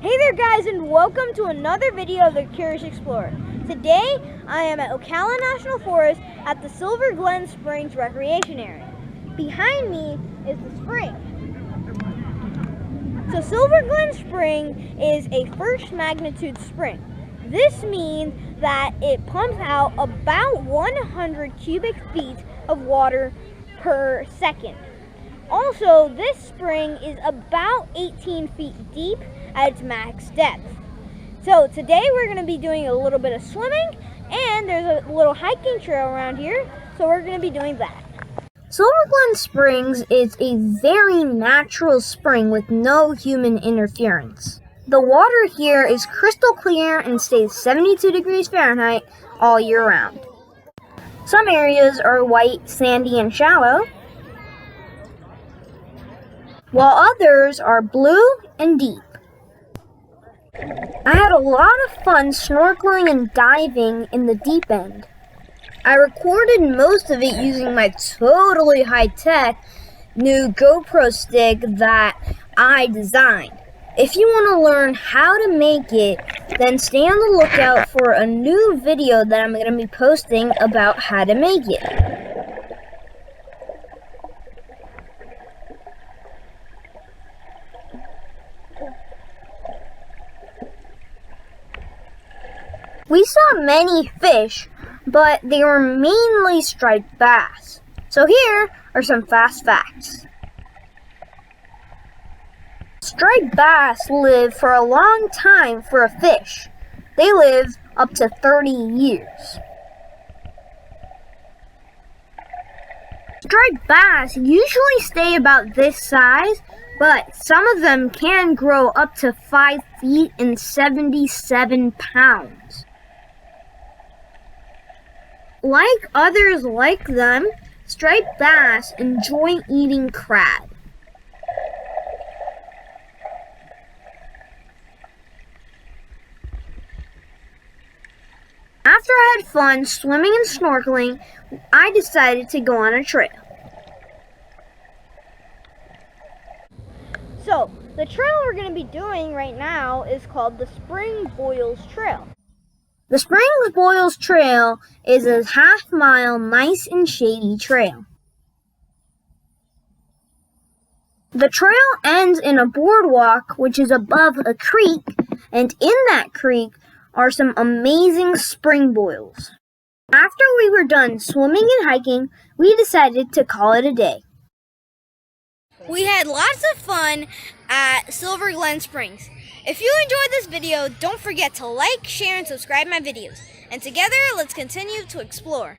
Hey there guys, and welcome to another video of the Curious Explorer. Today I am at Ocala National Forest at the Silver Glen Springs recreation area. Behind me is the spring. So Silver Glen Spring is a first magnitude spring. This means that it pumps out about 100 cubic feet of water per second. Also, this spring is about 18 feet deep at its max depth. So today we're going to be doing a little bit of swimming, and there's a little hiking trail around here, so we're going to be doing that. Silver Glen Springs is a very natural spring with no human interference. The water here is crystal clear and stays 72 degrees Fahrenheit all year round. Some areas are white, sandy, and shallow, while others are blue and deep. I had a lot of fun snorkeling and diving in the deep end. I recorded most of it using my totally high-tech new GoPro stick that I designed. If you want to learn how to make it, then stay on the lookout for a new video that I'm going to be posting about how to make it. We saw many fish, but they were mainly striped bass. So here are some fast facts. Striped bass live for a long time for a fish. They live up to 30 years. Striped bass usually stay about this size, but some of them can grow up to 5 feet and 77 pounds. Like others like them, striped bass enjoy eating crab. After I had fun swimming and snorkeling, I decided to go on a trail. So, the trail we're going to be doing right now is called the Spring Boils Trail. The Springs Boils Trail is a half-mile nice and shady trail. The trail ends in a boardwalk which is above a creek, and in that creek are some amazing spring boils. After we were done swimming and hiking, we decided to call it a day. We had lots of fun at Silver Glen Springs. If you enjoyed this video, don't forget to like, share, and subscribe my videos. And together, let's continue to explore.